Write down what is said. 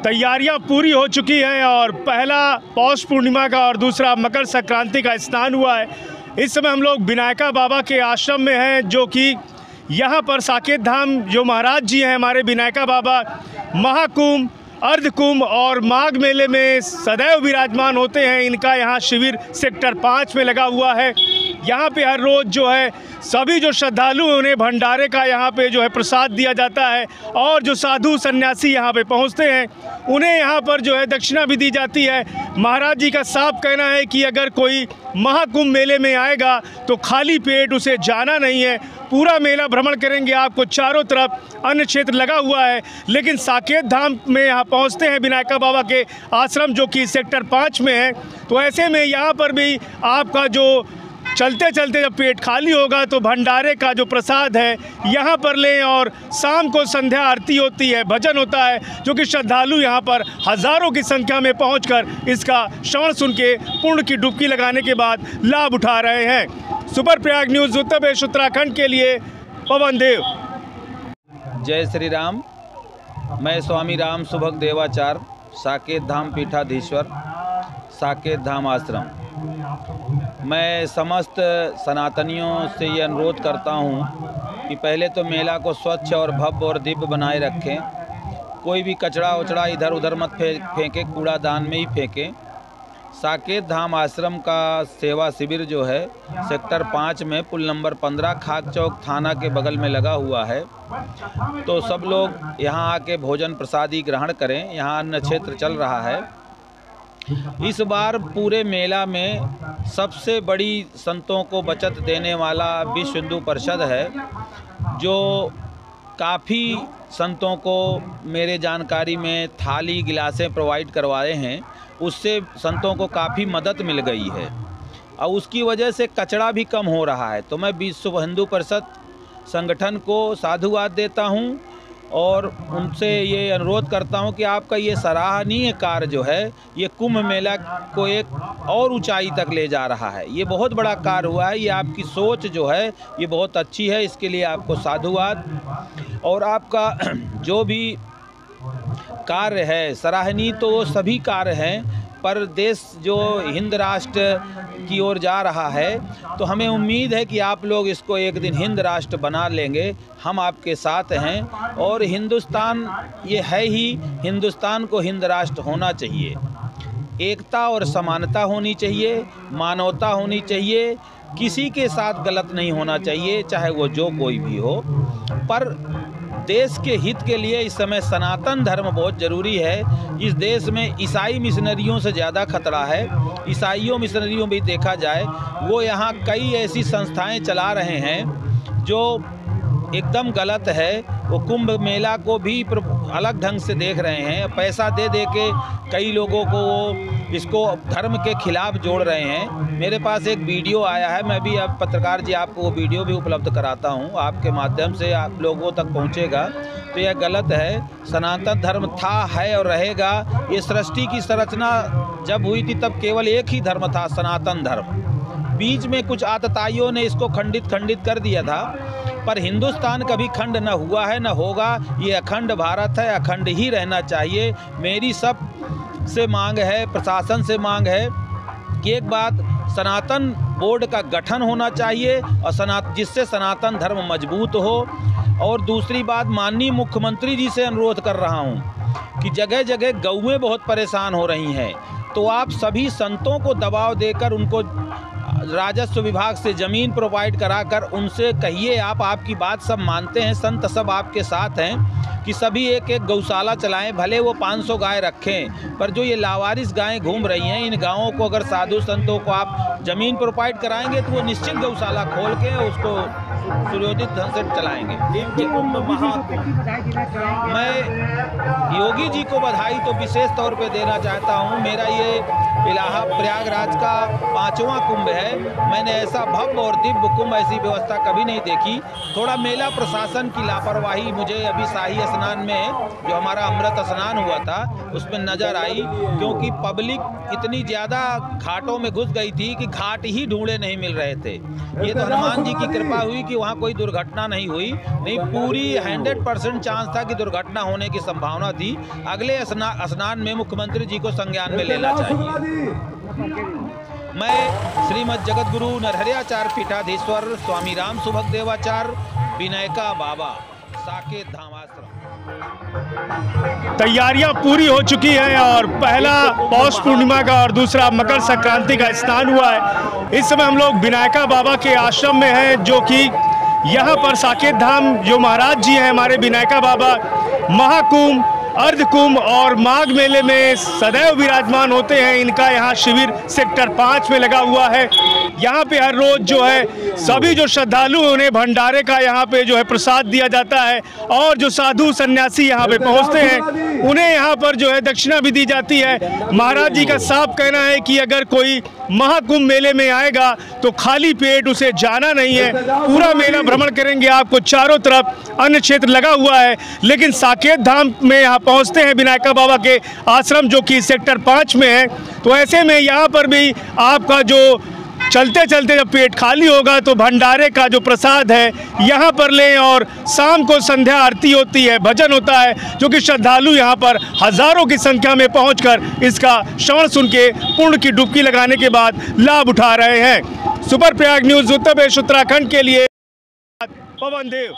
तैयारियां पूरी हो चुकी हैं और पहला पौष पूर्णिमा का और दूसरा मकर संक्रांति का स्नान हुआ है। इस समय हम लोग विनायका बाबा के आश्रम में हैं, जो कि यहाँ पर साकेत धाम जो महाराज जी हैं हमारे विनायका बाबा महाकुंभ, अर्धकुंभ और माघ मेले में सदैव विराजमान होते हैं। इनका यहाँ शिविर सेक्टर 5 में लगा हुआ है। यहाँ पे हर रोज़ जो है सभी जो श्रद्धालु हैं उन्हें भंडारे का यहाँ पे जो है प्रसाद दिया जाता है और जो साधु सन्यासी यहाँ पे पहुँचते हैं उन्हें यहाँ पर जो है दक्षिणा भी दी जाती है। महाराज जी का साफ कहना है कि अगर कोई महाकुंभ मेले में आएगा तो खाली पेट उसे जाना नहीं है, पूरा मेला भ्रमण करेंगे। आपको चारों तरफ अन्य क्षेत्र लगा हुआ है, लेकिन साकेत धाम में यहाँ पहुँचते हैं विनायका बाबा के आश्रम जो कि सेक्टर 5 में है। तो ऐसे में यहाँ पर भी आपका जो चलते चलते जब पेट खाली होगा तो भंडारे का जो प्रसाद है यहाँ पर लें। और शाम को संध्या आरती होती है, भजन होता है, जो कि श्रद्धालु यहाँ पर हज़ारों की संख्या में पहुंचकर इसका श्रवण सुन के पुण्य की डुबकी लगाने के बाद लाभ उठा रहे हैं। सुपर प्रयाग न्यूज़ उत्तर प्रदेश उत्तराखंड के लिए पवन देव। जय श्री राम। मैं स्वामी राम सुभग देवाचार्य, साकेत धाम पीठाधीश्वर, साकेत धाम आश्रम। मैं समस्त सनातनियों से ये अनुरोध करता हूँ कि पहले तो मेला को स्वच्छ और भव्य और दिव्य बनाए रखें। कोई भी कचरा उचड़ा इधर उधर मत फेंके, कूड़ादान में ही फेंकें। साकेत धाम आश्रम का सेवा शिविर जो है सेक्टर 5 में पुल नंबर 15 खाक चौक थाना के बगल में लगा हुआ है। तो सब लोग यहाँ आके भोजन प्रसादी ग्रहण करें। यहाँ अन्न क्षेत्र चल रहा है। इस बार पूरे मेला में सबसे बड़ी संतों को बचत देने वाला विश्व हिंदू परिषद है, जो काफ़ी संतों को मेरे जानकारी में थाली गिलासें प्रोवाइड करवाए हैं। उससे संतों को काफ़ी मदद मिल गई है और उसकी वजह से कचरा भी कम हो रहा है। तो मैं विश्व हिंदू परिषद संगठन को साधुवाद देता हूँ और उनसे ये अनुरोध करता हूं कि आपका ये सराहनीय कार्य जो है ये कुंभ मेला को एक और ऊंचाई तक ले जा रहा है। ये बहुत बड़ा कार्य हुआ है। ये आपकी सोच जो है ये बहुत अच्छी है, इसके लिए आपको साधुवाद। और आपका जो भी कार्य है सराहनीय, तो वो सभी कार्य हैं, पर देश जो हिंद राष्ट्र की ओर जा रहा है तो हमें उम्मीद है कि आप लोग इसको एक दिन हिंद राष्ट्र बना लेंगे। हम आपके साथ हैं और हिंदुस्तान ये है ही, हिंदुस्तान को हिंद राष्ट्र होना चाहिए। एकता और समानता होनी चाहिए, मानवता होनी चाहिए, किसी के साथ गलत नहीं होना चाहिए, चाहे वो जो कोई भी हो। पर देश के हित के लिए इस समय सनातन धर्म बहुत ज़रूरी है। इस देश में ईसाई मिशनरियों से ज़्यादा खतरा है। ईसाइयों मिशनरियों भी देखा जाए, वो यहाँ कई ऐसी संस्थाएं चला रहे हैं जो एकदम गलत है। वो कुंभ मेला को भी अलग ढंग से देख रहे हैं। पैसा दे दे के कई लोगों को वो इसको धर्म के खिलाफ जोड़ रहे हैं। मेरे पास एक वीडियो आया है, मैं भी अब पत्रकार जी आपको वो वीडियो भी उपलब्ध कराता हूँ, आपके माध्यम से आप लोगों तक पहुँचेगा। तो यह गलत है। सनातन धर्म था, है और रहेगा। ये सृष्टि की संरचना जब हुई थी तब केवल एक ही धर्म था, सनातन धर्म। बीच में कुछ आतताइयों ने इसको खंडित कर दिया था, पर हिंदुस्तान कभी खंड न हुआ है न होगा। ये अखंड भारत है, अखंड ही रहना चाहिए। मेरी सब से मांग है, प्रशासन से मांग है कि एक बात सनातन बोर्ड का गठन होना चाहिए और जिससे सनातन धर्म मजबूत हो। और दूसरी बात, माननीय मुख्यमंत्री जी से अनुरोध कर रहा हूँ कि जगह जगह गौएं बहुत परेशान हो रही हैं, तो आप सभी संतों को दबाव देकर उनको राजस्व विभाग से ज़मीन प्रोवाइड कराकर उनसे कहिए, आपकी बात सब मानते हैं, संत सब आपके साथ हैं, कि सभी एक एक गौशाला चलाएं। भले वो 500 गाय रखें, पर जो ये लावारिस गायें घूम रही हैं, इन गाँवों को अगर साधु संतों को आप ज़मीन प्रोवाइड कराएंगे तो वो निश्चित गौशाला खोल के उसको सुयोजित ढंग से चलाएंगे। मैं योगी जी को बधाई तो विशेष तौर पे देना चाहता हूँ। मेरा ये प्रयागराज का 5वां कुंभ है। मैंने ऐसा भव्य और दिव्य कुंभ, ऐसी व्यवस्था कभी नहीं देखी। थोड़ा मेला प्रशासन की लापरवाही मुझे अभी शाही स्नान में, जो हमारा अमृत स्नान हुआ था, उसमें नज़र आई, क्योंकि पब्लिक इतनी ज़्यादा घाटों में घुस गई थी कि घाट ही ढूंढे नहीं मिल रहे थे। ये तो हनुमान जी की कृपा हुई कि वहाँ कोई दुर्घटना नहीं हुई, नहीं पूरी 100% चांस था कि दुर्घटना होने की संभावना थी। अगले स्नान में मुख्यमंत्री जी को संज्ञान में लेना चाहिए। मैं श्रीमद जगत गुरु नरहरियाचार्य पीठाधीश्वर स्वामी राम सुभग देवाचार्य विनायका बाबा साकेत धाम आश्रम। तैयारियां पूरी हो चुकी हैं और पहला पौष पूर्णिमा का और दूसरा मकर संक्रांति का स्नान हुआ है। इस समय हम लोग विनायका बाबा के आश्रम में हैं, जो कि यहाँ पर साकेत धाम जो महाराज जी हैं हमारे विनायका बाबा, महाकुंभ, अर्धकुंभ और माघ मेले में सदैव विराजमान होते हैं। इनका यहाँ शिविर सेक्टर 5 में लगा हुआ है। यहाँ पे हर रोज जो है सभी जो श्रद्धालु उन्हें भंडारे का यहाँ पे जो है प्रसाद दिया जाता है, और जो साधु सन्यासी यहाँ पे पहुँचते हैं उन्हें यहाँ पर जो है दक्षिणा भी दी जाती है। महाराज जी का साफ कहना है कि अगर कोई महाकुंभ मेले में आएगा तो खाली पेट उसे जाना नहीं है। पूरा मेला भ्रमण करेंगे, आपको चारों तरफ अन्य क्षेत्र लगा हुआ है, लेकिन साकेत धाम में यहाँ पहुँचते हैं विनायका बाबा के आश्रम, जो कि सेक्टर 5 में है। तो ऐसे में यहाँ पर भी आपका जो चलते चलते जब पेट खाली होगा तो भंडारे का जो प्रसाद है यहाँ पर लें, और शाम को संध्या आरती होती है, भजन होता है, जो कि श्रद्धालु यहाँ पर हजारों की संख्या में पहुंचकर इसका श्रवण सुन के पुण्य की डुबकी लगाने के बाद लाभ उठा रहे हैं। सुपर प्रयाग न्यूज़ उत्तर प्रदेश उत्तराखंड के लिए पवन देव।